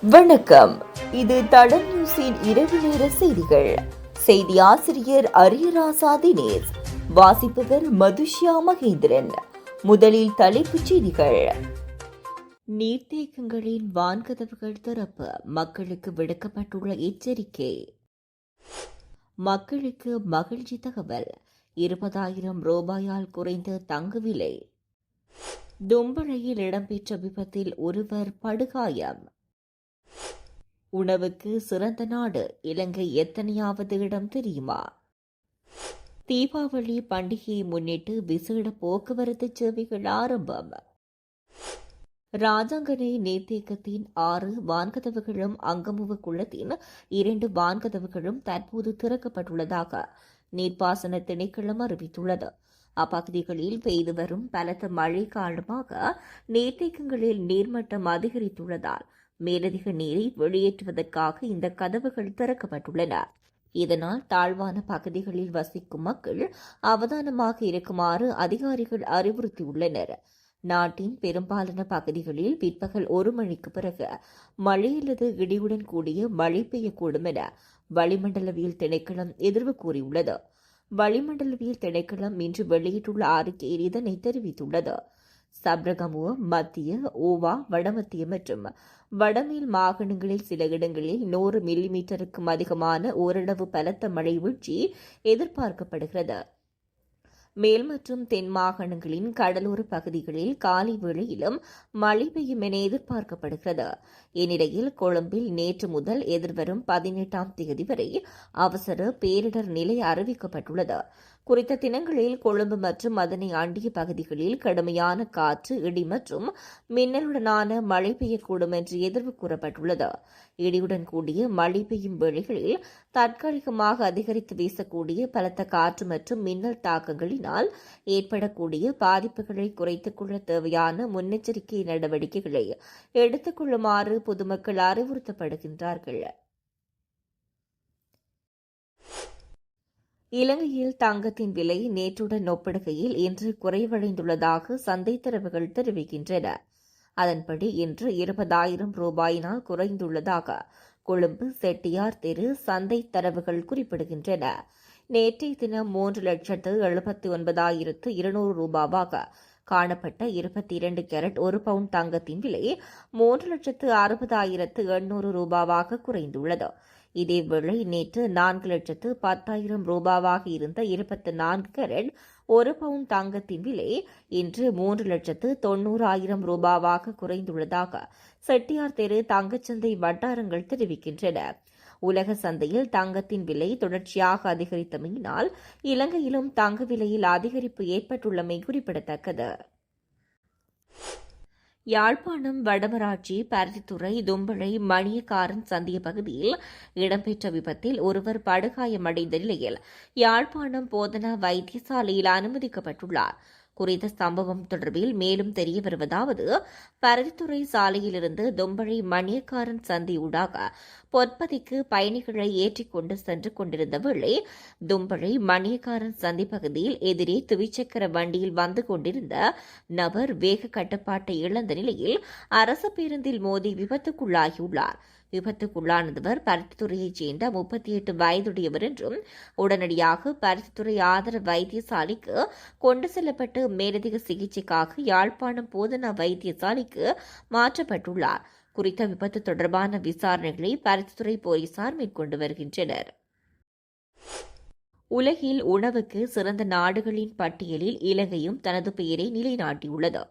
வணக்கம். இது தடம் நியூஸின் இரவு நேர செய்திகள். செய்தி ஆசிரியர் அரியராசா தினேஷ், வாசிப்பவர் மதுஷ்யா மகேந்திரன். முதலில் தலைப்புச் செய்திகள். நீர்த்தேக்கங்களின் வான்கதவுகள் திறப்பு, மக்களுக்கு விடுக்கப்பட்டுள்ள எச்சரிக்கை. மக்களுக்கு மகிழ்ச்சி தகவல், 20,000 ரூபாயால் குறைந்த தங்க விலை. தும்பளையில் இடம்பெற்ற விபத்தில் ஒருவர் படுகாயம். உணவுக்கு சிறந்த நாடு, இலங்கை எத்தனையாவது இடம் தெரியுமா? தீபாவளி பண்டிகையை முன்னிட்டு விசேட போக்குவரத்து சேவைகள் ஆரம்பம். ராஜாங்கனை நீர்த்தேக்கத்தின் 6 வான்கதவுகளும் அங்கமுவ குளத்தின் 2 வான்கதவுகளும் தற்போது திறக்கப்பட்டுள்ளதாக நீர்ப்பாசன திணைக்களம் அறிவித்துள்ளது. அப்பகுதிகளில் பெய்து வரும் பலத்த மழை காரணமாக நீர்த்தேக்கங்களில் நீர்மட்டம் அதிகரித்துள்ளதால் மேலதிக நீரை வெளியேற்றுவதற்காக இந்த கதவுகள் திறக்கப்பட்டுள்ளன. இதனால் தாழ்வான பகுதிகளில் வசிக்கும் மக்கள் அவதானமாக இருக்குமாறு அதிகாரிகள் அறிவுறுத்தியுள்ளனர். நாட்டின் பெரும்பாலான பகுதிகளில் பிற்பகல் 1 மணிக்கு பிறகு மழை அல்லது இடியுடன் கூடிய மழை பெய்யக்கூடும் என வளிமண்டலவியல் திணைக்களம் எதிர்வு கூறியுள்ளது. வளிமண்டலவியல் திணைக்களம் இன்று வெளியிட்டுள்ள அறிக்கையில் இதனை தெரிவித்துள்ளது. சப்ரகமுவ, மத்திய, ஓவா, வடமத்திய மற்றும் வடமேல் மாகாணங்களில் சில இடங்களில் 100 மில்லிமீட்டருக்கும் அதிகமான ஓரளவு பலத்த மழை வீழ்ச்சி எதிர்பார்க்கப்படுகிறது. மேல் மற்றும் தென் மாகாணங்களின் கடலோர பகுதிகளில் காலை வேளையிலும் மழை பெய்யும் என எதிர்பார்க்கப்படுகிறது. இந்நிலையில் கொழும்பில் நேற்று முதல் எதிர்வரும் 18ஆம் தேதி வரை அவசர பேரிடர் நிலை அறிவிக்கப்பட்டுள்ளது. குறித்த தினங்களில் கொழும்பு மற்றும் அதனை அண்டிய பகுதிகளில் கடுமையான காற்று, இடி மற்றும் மின்னலுடனான மழை பெய்யக்கூடும் என்று எதிர்வு கூறப்பட்டுள்ளது. இடியுடன் கூடிய மழை பெய்யும் வேளைகளில் தற்காலிகமாக அதிகரித்து வீசக்கூடிய பலத்த காற்று மற்றும் மின்னல் தாக்கங்களினால் ஏற்படக்கூடிய பாதிப்புகளை குறைத்துக் கொள்ள தேவையான முன்னெச்சரிக்கை நடவடிக்கைகளை எடுத்துக் கொள்ளுமாறு பொதுமக்கள் அறிவுறுத்தப்படுகின்றார்கள். இலங்கையில் தங்கத்தின் விலை நேற்றுடன் ஒப்பிடுகையில் இன்று குறைவடைந்துள்ளதாக சந்தை தரவுகள் தெரிவிக்கின்றன. அதன்படி இன்று 20,000 ரூபாயினால் குறைந்துள்ளதாக கொழும்பு செட்டியார் தெரு சந்தை தரவுகள் குறிப்பிடுகின்றன. நேற்றைய தினம் 3,79,200 ரூபாவாக காணப்பட்ட 22 கேரட் 1 பவுண்ட் தங்கத்தின் விலை 3,60,800 ரூபாவாக குறைந்துள்ளது. இதேவேளை நேற்று 4,10,000 ரூபாவாக இருந்த 24 கேரட் 1 பவுண்ட் தங்கத்தின் விலை இன்று 3,90,000 ரூபாவாக குறைந்துள்ளதாக செட்டியார் தெரு தங்கச்சந்தை வட்டாரங்கள் தெரிவிக்கின்றன. உலக சந்தையில் தங்கத்தின் விலை தொடர்ச்சியாக அதிகரித்தமையினால் இலங்கையிலும் தங்க விலையில் அதிகரிப்பு ஏற்பட்டுள்ளமை குறிப்பிடத்தக்கது. யாழ்ப்பாணம் வடமராட்சி பருத்தித்துறை தும்பளை மணியக்காரன் சந்திய பகுதியில் இடம்பெற்ற விபத்தில் ஒருவர் படுகாயமடைந்த நிலையில் யாழ்ப்பாணம் போதனா வைத்தியசாலையில் அனுமதிக்கப்பட்டுள்ளார். குறித்த சம்பவம் தொடர்பில் மேலும் தெரிய வருவதாவது, பருத்தித்துறை சாலையிலிருந்து தும்பளை மணியக்காரன் சந்தி ஊடாக பொற்பதிக்கு பயணிகளை ஏற்றிக்கொண்டு சென்று கொண்டிருந்த வேளை தும்பளை மணியக்காரன் சந்தி பகுதியில் எதிரே துவிச்சக்கர வண்டியில் வந்து கொண்டிருந்த நபர் வேக கட்டுப்பாட்டை இழந்த நிலையில் அரசு பேருந்தில் மோதி விபத்துக்குள்ளாகியுள்ளார். விபத்துக்குள்ளானவர் பருத்தித்துறையைச் சேர்ந்த 38 வயதுடையவர் என்றும் உடனடியாக பருத்தித்துறை ஆதார வைத்தியசாலைக்கு கொண்டு செல்லப்பட்டு மேலதிக சிகிச்சைக்காக யாழ்ப்பாணம் போதனா வைத்தியசாலைக்கு மாற்றப்பட்டுள்ளார். குறித்த விபத்து தொடர்பான விசாரணைகளை பருத்தித்துறை போலீசார் மேற்கொண்டு வருகின்றனர். உலகில் உணவுக்கு சிறந்த நாடுகளின் பட்டியலில் இலங்கையும் தனது பெயரை நிலைநாட்டியுள்ளது.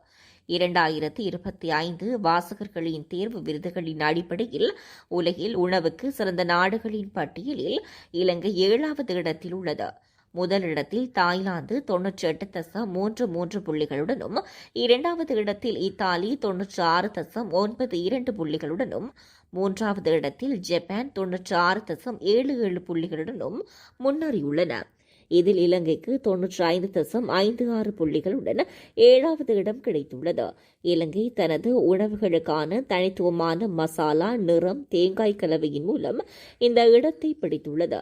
2025 வாசகர்களின் தேர்வு விருதுகளின் அடிப்படையில் உலகில் உணவுக்கு சிறந்த நாடுகளின் பட்டியலில் இலங்கை 7வது இடத்தில் உள்ளது. முதலிடத்தில் தாய்லாந்து 98.33 புள்ளிகளுடனும், 2வது இடத்தில் இத்தாலி 96.92 புள்ளிகளுடனும், 3வது இடத்தில் ஜப்பான் 96.77 புள்ளிகளுடனும் முன்னேறியுள்ளன. இதில் இலங்கைக்கு 95.56 புள்ளிகளுடன் 7வது இடம் கிடைத்துள்ளது. இலங்கை தனது உணவுகளுக்கான தனித்துவமான மசாலா, நிறம், தேங்காய் கலவையின் மூலம் இந்த இடத்தை பிடித்துள்ளது.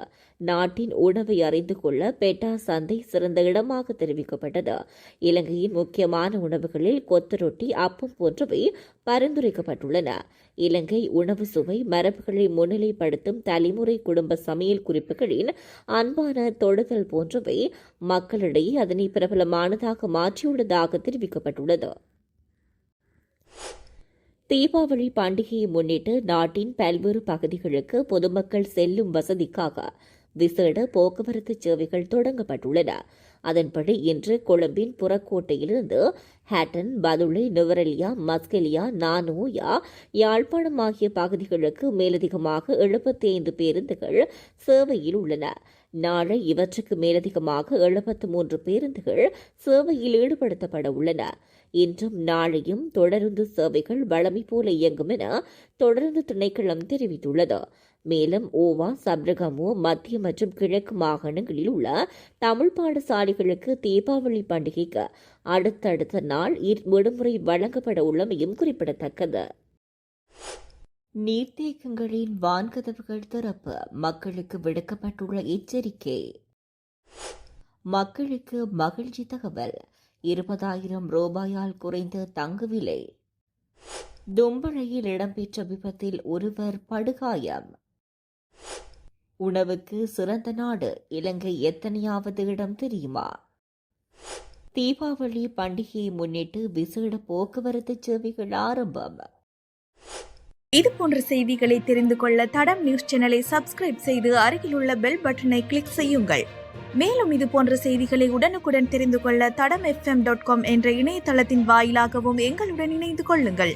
நாட்டின் உணவை அறிந்து கொள்ள பெட்டா சந்தை சிறந்த இடமாக தெரிவிக்கப்பட்டது. இலங்கையின் முக்கியமான உணவுகளில் கொத்து ரொட்டி, அப்பம் போன்றவை பரிந்துரைக்கப்பட்டுள்ளன. இலங்கை உணவு சுவை மரபுகளை முன்னிலைப்படுத்தும் தலைமுறை குடும்ப சமையல் குறிப்புகளின் அன்பான தொடுதல் போன்றவை மக்களிடையே அதனை பிரபலமானதாக மாற்றியுள்ளதாக தெரிவிக்கப்பட்டுள்ளது. தீபாவளி பண்டிகையை முன்னிட்டு நாட்டின் பல்வேறு பகுதிகளுக்கு பொதுமக்கள் செல்லும் வசதிக்காக விசேட போக்குவரத்து சேவைகள் தொடங்கப்பட்டுள்ளன. அதன்படி இன்று கொழும்பின் புறக்கோட்டையிலிருந்து ஹேட்டன், பதுளை, நுவரெலியா, மஸ்கெலியா, நானோயா, யாழ்ப்பாணம் ஆகிய பகுதிகளுக்கு மேலதிகமாக 75 பேருந்துகள் சேவையில் உள்ளன. நாளை இவற்றுக்கு மேலதிகமாக 73 பேருந்துகள் சேவையில் ஈடுபடுத்தப்பட உள்ளன. இன்றும் நாளையும் தொடருந்து சேவைகள் வழமை போல இயங்கும் என தொடர்ந்து திணைக்களம் தெரிவித்துள்ளது. மேலும் ஓவா, சப்ரகமு, மத்திய மற்றும் கிழக்கு மாகாணங்களில் உள்ள தமிழ் பாடசாலைகளுக்கு தீபாவளி பண்டிகைக்கு அடுத்தடுத்த நாள் விடுமுறை வழங்கப்பட உள்ளமையும் குறிப்பிடத்தக்கது. நீர்த்தேக்கங்களின் வான்கதவுகள் திறப்பு, மக்களுக்கு விடுக்கப்பட்டுள்ள எச்சரிக்கை. மக்களுக்கு மகிழ்ச்சி தகவல். 20,000 ரூபாயால் குறைந்த தங்க விலை. தும்பளையில் இடம்பெற்ற விபத்தில் ஒருவர் படுகாயம். உணவுக்கு சிறந்த நாடு இலங்கை எத்தனையாவது இடம் தெரியுமா? தீபாவளி பண்டிகையை முன்னிட்டு விசேட போக்குவரத்து சேவைகள் ஆரம்பம். இது போன்ற செய்திகளை தெரிந்து கொள்ள தடம் நியூஸ் சேனலை சப்ஸ்கிரைப் செய்து அருகில் உள்ள பெல் பட்டனை கிளிக் செய்யுங்கள். மேலும் இது போன்ற செய்திகளை உடனுக்குடன் தெரிந்து கொள்ள தடம் FM.com என்ற இணையதளத்தின் வாயிலாகவும் எங்களுடன் இணைந்து கொள்ளுங்கள்.